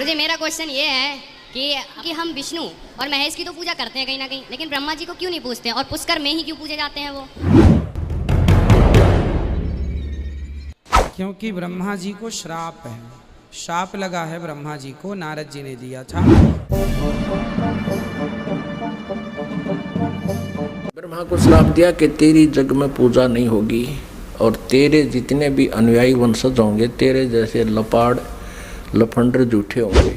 गुरुजी मेरा क्वेश्चन ये है कि हम विष्णु और महेश की तो पूजा करते हैं कहीं ना कहीं, लेकिन ब्रह्मा जी को क्यों नहीं पूजते हैं और पुष्कर में ही क्यों पूजे जाते हैं वो? क्योंकि ब्रह्मा जी को श्राप है, शाप लगा है ब्रह्मा जी को, नारद जी ने दिया था। ब्रह्मा को श्राप दिया कि तेरी जग में पूजा नहीं होगी और तेरे जितने भी अनुयायी वंशज होंगे तेरे जैसे लपाड़ लफंडर झूठे होंगे।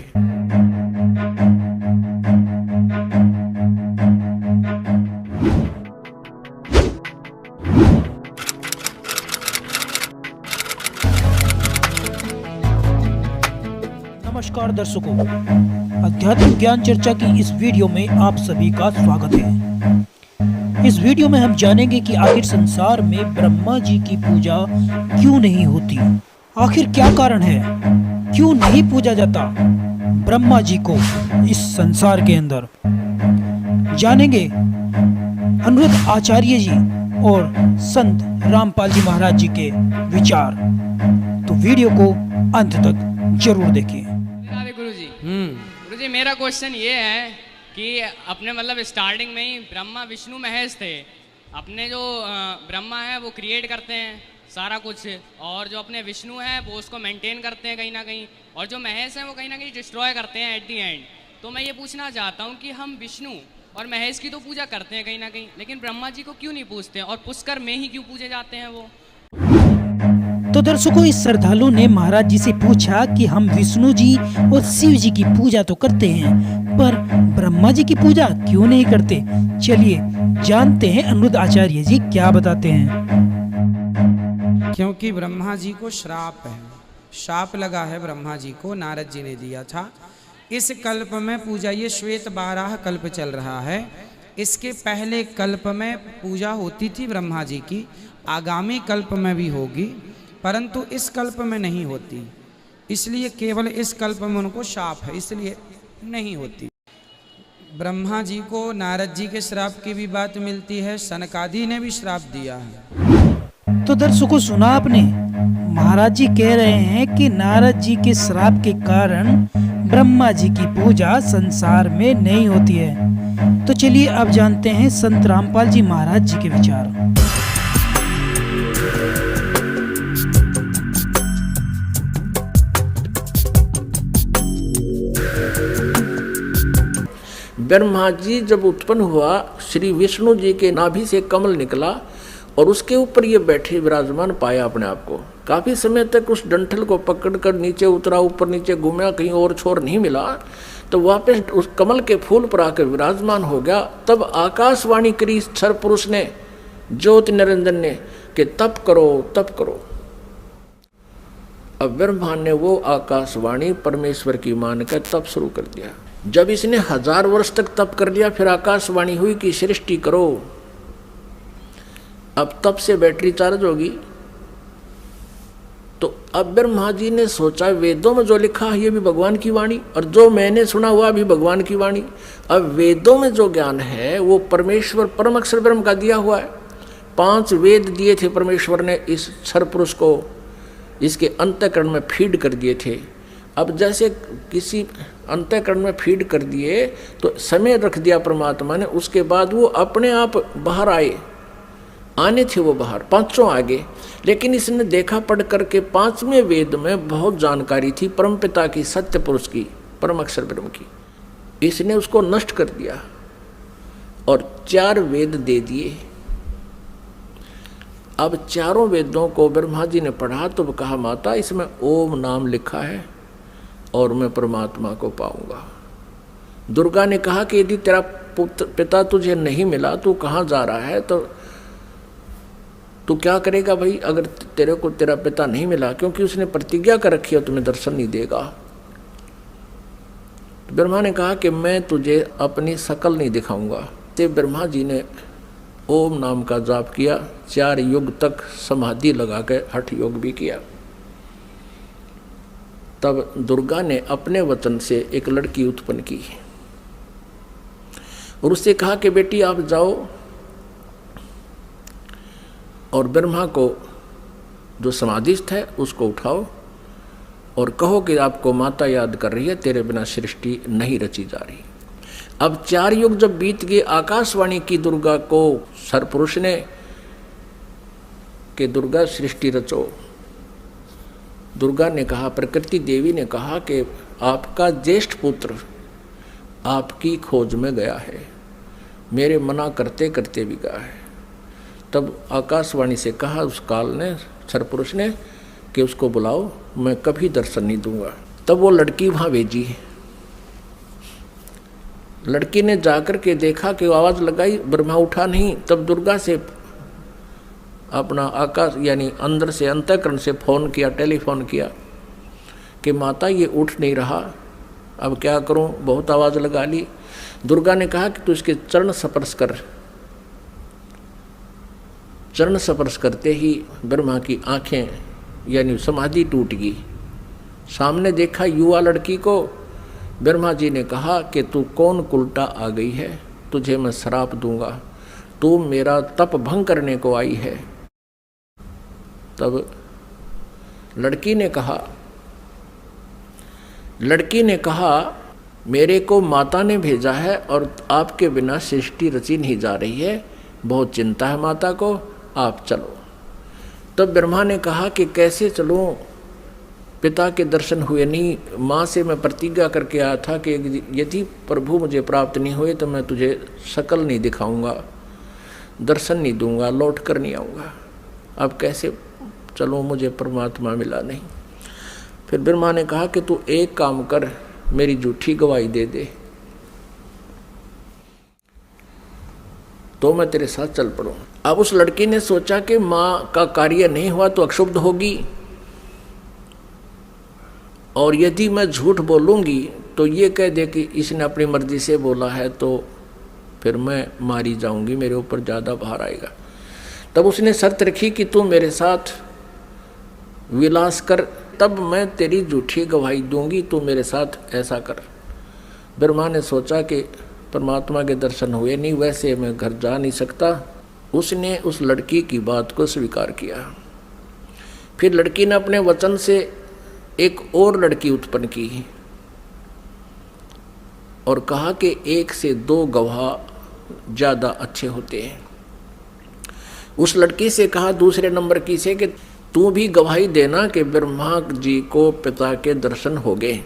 नमस्कार दर्शकों, अध्यात्म ज्ञान चर्चा की इस वीडियो में आप सभी का स्वागत है। इस वीडियो में हम जानेंगे कि आखिर संसार में ब्रह्मा जी की पूजा क्यों नहीं होती, आखिर क्या कारण है, क्यों नहीं पूजा जाता ब्रह्मा जी को इस संसार के अंदर। जानेंगे अनिरुद्ध आचार्य जी और संत रामपाल जी महाराज जी के विचार, तो वीडियो को अंत तक जरूर देखिए। गुरुजी मेरा क्वेश्चन ये है कि अपने मतलब स्टार्टिंग में ही ब्रह्मा विष्णु महेश थे। अपने जो ब्रह्मा है वो क्रिएट करते हैं सारा कुछ, और जो अपने विष्णु हैं वो उसको मेंटेन करते हैं कहीं ना कहीं, और जो महेश हैं वो कहीं ना कहीं डिस्ट्रॉय करते हैं एट दी एंड। तो मैं ये पूछना चाहता हूँ कि हम विष्णु और महेश की तो पूजा करते हैं कहीं ना कहीं, लेकिन ब्रह्मा जी को क्यों नहीं पूजते हैं और पुष्कर में ही क्यों पूजे जाते हैं वो? तो दर्शकों, इस श्रद्धालु ने महाराज जी से पूछा कि हम विष्णु जी और शिव जी की पूजा तो करते हैं पर ब्रह्मा जी की पूजा क्यों नहीं करते। चलिए जानते हैं अनिरुद्ध आचार्य जी क्या बताते हैं। क्योंकि ब्रह्मा जी को श्राप है, शाप लगा है ब्रह्मा जी को, नारद जी ने दिया था। इस कल्प में पूजा, ये श्वेत 12 कल्प चल रहा है, इसके पहले कल्प में पूजा होती थी ब्रह्मा जी की, आगामी कल्प में भी होगी, परंतु इस कल्प में नहीं होती। इसलिए केवल इस कल्प में उनको शाप है, इसलिए नहीं होती। ब्रह्मा जी को नारद जी के श्राप की भी बात मिलती है, सनकादि ने भी श्राप दिया है। तो दर्शकों सुना आपने, महाराज जी कह रहे हैं कि नारद जी के श्राप के कारण ब्रह्मा जी की पूजा संसार में नहीं होती है। तो चलिए अब जानते हैं संत रामपाल जी महाराज जी के विचार। ब्रह्मा जी जब उत्पन्न हुआ, श्री विष्णु जी के नाभि से कमल निकला और उसके ऊपर ये बैठे विराजमान पाया अपने आप को। काफी समय तक उस डंठल को पकड़कर नीचे उतरा, ऊपर नीचे घूमा, कहीं और छोर नहीं मिला, तो वापस उस कमल के फूल पर आकर विराजमान हो गया। तब आकाशवाणी करी क्षर पुरुष ने, ज्योति निरंजन ने, कि तप करो तप करो। अब ब्रह्मा ने वो आकाशवाणी परमेश्वर की मानकर तप शुरू कर दिया। जब इसने 1000 वर्ष तक तप कर लिया, फिर आकाशवाणी हुई कि सृष्टि करो। अब तप से बैटरी चार्ज होगी। तो अब ब्रह्मा जी ने सोचा, वेदों में जो लिखा है ये भी भगवान की वाणी, और जो मैंने सुना हुआ भी भगवान की वाणी। अब वेदों में जो ज्ञान है वो परमेश्वर परम अक्षर ब्रह्म का दिया हुआ है। 5 वेद दिए थे परमेश्वर ने इस क्षर पुरुष को, इसके अंतःकरण में फीड कर दिए थे। अब जैसे किसी अंतःकरण में फीड कर दिए तो समय रख दिया परमात्मा ने, उसके बाद वो अपने आप बाहर आने थे वो बाहर, 5 आगे। लेकिन इसने देखा पढ़ करके 5वें वेद में बहुत जानकारी थी परमपिता की, सत्य पुरुष की, परम अक्षर ब्रह्म की। इसने उसको नष्ट कर दिया और 4 वेद दे दिए। अब चारों वेदों को ब्रह्मा जी ने पढ़ा तो कहा, माता इसमें ओम नाम लिखा है और मैं परमात्मा को पाऊंगा। दुर्गा ने कहा कि यदि तेरा पिता तुझे नहीं मिला, तू कहाँ जा रहा है, तो तू क्या करेगा भाई अगर तेरे को तेरा पिता नहीं मिला, क्योंकि उसने प्रतिज्ञा कर रखी है तुम्हें दर्शन नहीं देगा। तो ब्रह्मा ने कहा कि मैं तुझे अपनी शकल नहीं दिखाऊंगा। तो ब्रह्मा जी ने ओम नाम का जाप किया, 4 युग तक समाधि लगा के हठ योग भी किया। तब दुर्गा ने अपने वचन से एक लड़की उत्पन्न की और उससे कहा कि बेटी आप जाओ और ब्रह्मा को जो समाधिस्थ है उसको उठाओ और कहो कि आपको माता याद कर रही है, तेरे बिना सृष्टि नहीं रची जा रही। अब 4 युग जब बीत गए, आकाशवाणी की दुर्गा को सरपुरुष ने कि दुर्गा सृष्टि रचो। दुर्गा ने कहा, प्रकृति देवी ने कहा कि आपका ज्येष्ठ पुत्र आपकी खोज में गया है, मेरे मना करते करते भी गया है। तब आकाशवाणी से कहा उस काल ने, सरपुरुष ने, कि उसको बुलाओ, मैं कभी दर्शन नहीं दूंगा। तब वो लड़की वहाँ भेजी। लड़की ने जाकर के देखा कि आवाज़ लगाई, ब्रह्मा उठा नहीं। तब दुर्गा से अपना आकाश यानी अंदर से अंतःकरण से फ़ोन किया, टेलीफोन किया कि माता ये उठ नहीं रहा, अब क्या करूं, बहुत आवाज़ लगा ली। दुर्गा ने कहा कि तू इसके चरण स्पर्श कर। चरण स्पर्श करते ही ब्रह्मा की आंखें यानी समाधि टूट गई। सामने देखा युवा लड़की को। ब्रह्मा जी ने कहा कि तू कौन कुलटा आ गई है, तुझे मैं श्राप दूंगा, तू मेरा तप भंग करने को आई है। तब लड़की ने कहा मेरे को माता ने भेजा है और आपके बिना सृष्टि रची नहीं जा रही है, बहुत चिंता है माता को, आप चलो। तब ब्रह्मा ने कहा कि कैसे चलूं, पिता के दर्शन हुए नहीं। माँ से मैं प्रतिज्ञा करके आया था कि यदि प्रभु मुझे प्राप्त नहीं हुए तो मैं तुझे शकल नहीं दिखाऊंगा, दर्शन नहीं दूंगा, लौट कर नहीं आऊँगा। अब कैसे चलूँ, मुझे परमात्मा मिला नहीं। फिर ब्रह्मा ने कहा कि तू एक काम कर, मेरी झूठी गवाही दे दे तो मैं तेरे साथ चल पड़ूँ। अब उस लड़की ने सोचा कि माँ का कार्य नहीं हुआ तो अक्षुब्ध होगी, और यदि मैं झूठ बोलूँगी तो ये कह दे कि इसने अपनी मर्जी से बोला है, तो फिर मैं मारी जाऊँगी, मेरे ऊपर ज़्यादा भार आएगा। तब उसने शर्त रखी कि तू मेरे साथ विलास कर, तब मैं तेरी झूठी गवाही दूंगी, तू मेरे साथ ऐसा कर। ब्रह्मा ने सोचा कि परमात्मा के दर्शन हुए नहीं, वैसे मैं घर जा नहीं सकता। उसने उस लड़की की बात को स्वीकार किया। फिर लड़की ने अपने वचन से एक और लड़की उत्पन्न की और कहा कि 1 से 2 गवाह ज़्यादा अच्छे होते हैं। उस लड़की से कहा दूसरे नंबर की से कि तू भी गवाही देना कि ब्रह्मा जी को पिता के दर्शन हो गए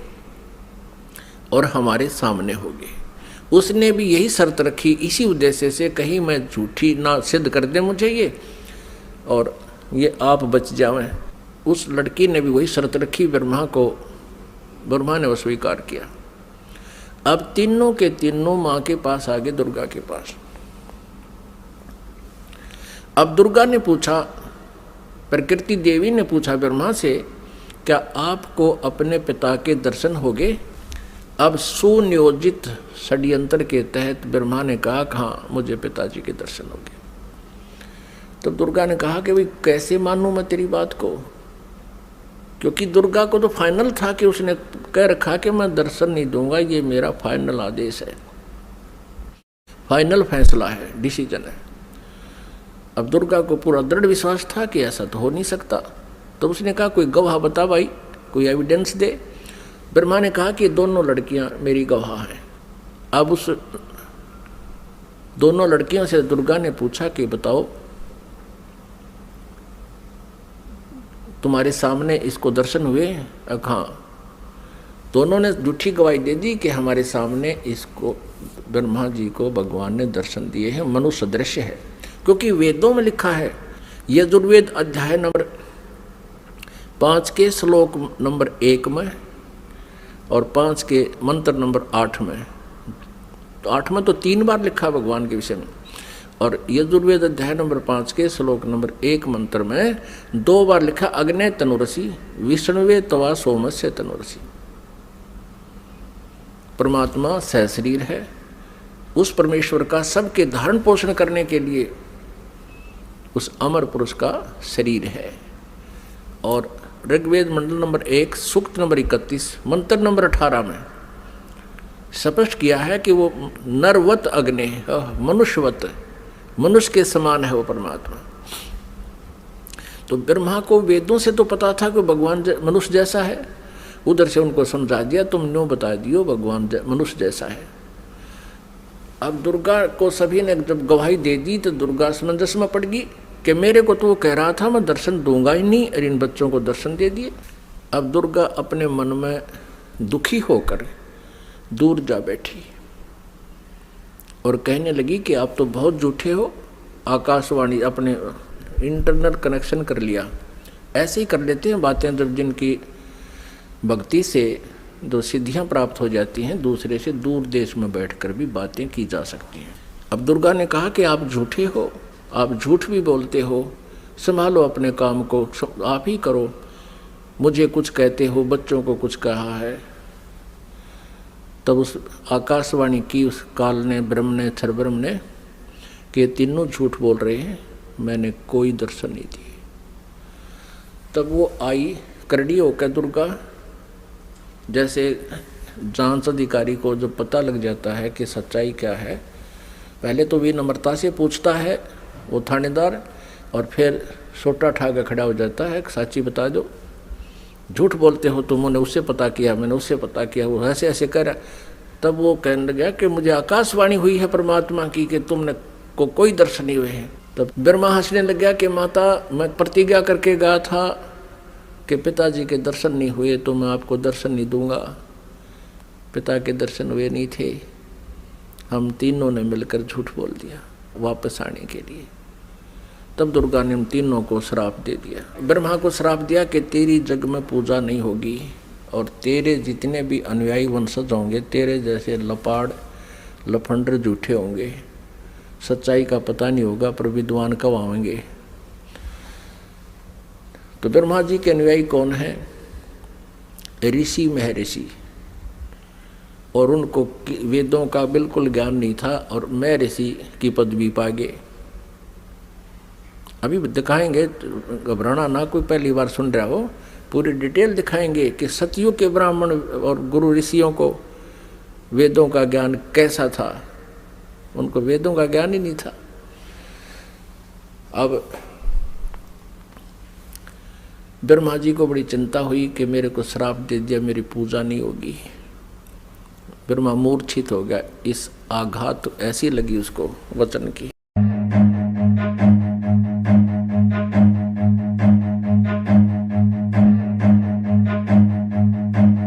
और हमारे सामने हो गए। उसने भी यही शर्त रखी, इसी उद्देश्य से, कहीं मैं झूठी ना सिद्ध कर दे मुझे ये और ये आप बच जावें। उस लड़की ने भी वही शर्त रखी ब्रह्मा ने वो स्वीकार किया। अब तीनों के तीनों माँ के पास आ गए, दुर्गा के पास। अब दुर्गा ने पूछा, प्रकृति देवी ने पूछा ब्रह्मा से, क्या आपको अपने पिता के दर्शन हो गए? अब सुनियोजित षड्यंत्र के तहत ब्रह्मा ने कहा, हाँ मुझे पिताजी के दर्शन हो गए। तब दुर्गा ने कहा कि भाई कैसे मानूं मैं तेरी बात को, क्योंकि दुर्गा को तो फाइनल था कि उसने कह रखा कि मैं दर्शन नहीं दूंगा, ये मेरा फाइनल आदेश है, फाइनल फैसला है, डिसीजन है। अब दुर्गा को पूरा दृढ़ विश्वास था कि ऐसा तो हो नहीं सकता। तो उसने कहा कोई गवाह बता भाई, कोई एविडेंस दे। ब्रह्मा ने कहा कि दोनों लड़कियां मेरी गवाह हैं। अब उस दोनों लड़कियों से दुर्गा ने पूछा कि बताओ तुम्हारे सामने इसको दर्शन हुए? हाँ। दोनों ने झूठी गवाही दे दी कि हमारे सामने इसको ब्रह्मा जी को भगवान ने दर्शन दिए हैं, मनुष्य दृश्य है। क्योंकि वेदों में लिखा है, यजुर्वेद अध्याय नंबर 5 के श्लोक नंबर 1 में और 5 के मंत्र नंबर 8 में। तो 8 में तो 3 बार लिखा भगवान के विषय में, और यजुर्वेद अध्याय नंबर 5 के श्लोक नंबर 1 मंत्र में 2 बार लिखा, अग्ने तनुरसी विष्णुवे तवा सोमस्य तनुरसी। परमात्मा सहशरीर है, उस परमेश्वर का सबके धारण पोषण करने के लिए उस अमर पुरुष का शरीर है। और ऋग्वेद मंडल नंबर 1 सूक्त नंबर 31 मंत्र नंबर 18 में स्पष्ट किया है कि वो नरवत अग्नि, मनुष्यवत, मनुष्य के समान है वो परमात्मा। तो ब्रह्मा को वेदों से तो पता था कि भगवान मनुष्य जैसा है, उधर से उनको समझा दिया, तुम न्यों बता दियो भगवान मनुष्य जैसा है। अब दुर्गा को सभी ने जब गवाही दे दी तो दुर्गा समंजस में पड़ गई कि मेरे को तो वो कह रहा था मैं दर्शन दूंगा ही नहीं, और इन बच्चों को दर्शन दे दिए। अब दुर्गा अपने मन में दुखी होकर दूर जा बैठी और कहने लगी कि आप तो बहुत झूठे हो। आकाशवाणी अपने इंटरनेट कनेक्शन कर लिया, ऐसे ही कर लेते हैं बातें जब जिनकी भक्ति से जो सिद्धियां प्राप्त हो जाती हैं, दूसरे से दूर देश में बैठकर भी बातें की जा सकती हैं। अब दुर्गा ने कहा कि आप झूठे हो, आप झूठ भी बोलते हो, संभालो अपने काम को, आप ही करो, मुझे कुछ कहते हो, बच्चों को कुछ कहा है। तब उस आकाशवाणी की उस काल ने, ब्रह्म ने, क्षरब्रह्म ने कि ये तीनों झूठ बोल रहे हैं, मैंने कोई दर्शन नहीं दिए। तब वो आई करड़ी होकर दुर्गा, जैसे जांच अधिकारी को जब पता लग जाता है कि सच्चाई क्या है, पहले तो विनम्रता से पूछता है वो थानेदार, और फिर सोटा ठा के खड़ा हो जाता है, सच्ची बता दो, झूठ बोलते हो तुम, मैंने उससे पता किया, मैंने उससे पता किया, वो ऐसे ऐसे कर। तब वो कहने लगा कि मुझे आकाशवाणी हुई है परमात्मा की कि तुमने को कोई दर्शन नहीं हुए हैं। तब ब्रह्मा हंसने लग गया कि माता, मैं प्रतिज्ञा करके गया था कि पिताजी के दर्शन नहीं हुए तो मैं आपको दर्शन नहीं दूंगा। पिता के दर्शन हुए नहीं थे, हम तीनों ने मिलकर झूठ बोल दिया वापस आने के लिए। तब दुर्गा ने उन तीनों को श्राप दे दिया। ब्रह्मा को श्राप दिया कि तेरी जग में पूजा नहीं होगी और तेरे जितने भी अनुयायी वंशज होंगे तेरे जैसे लपाड़ लफंडर झूठे होंगे, सच्चाई का पता नहीं होगा पर विद्वान कब आएंगे। तो ब्रह्मा जी के अनुयायी कौन है? ऋषि महर्षि, और उनको वेदों का बिल्कुल ज्ञान नहीं था और महर्षि की पदवी पा गए। अभी दिखाएंगे, घबराना ना, कोई पहली बार सुन रहा हो, पूरी डिटेल दिखाएंगे कि सतयुग के ब्राह्मण और गुरु ऋषियों को वेदों का ज्ञान कैसा था। उनको वेदों का ज्ञान ही नहीं था। अब ब्रह्मा जी को बड़ी चिंता हुई कि मेरे को श्राप दे दिया, मेरी पूजा नहीं होगी। ब्रह्मा मूर्छित हो गया, इस आघात ऐसी लगी उसको वचन की।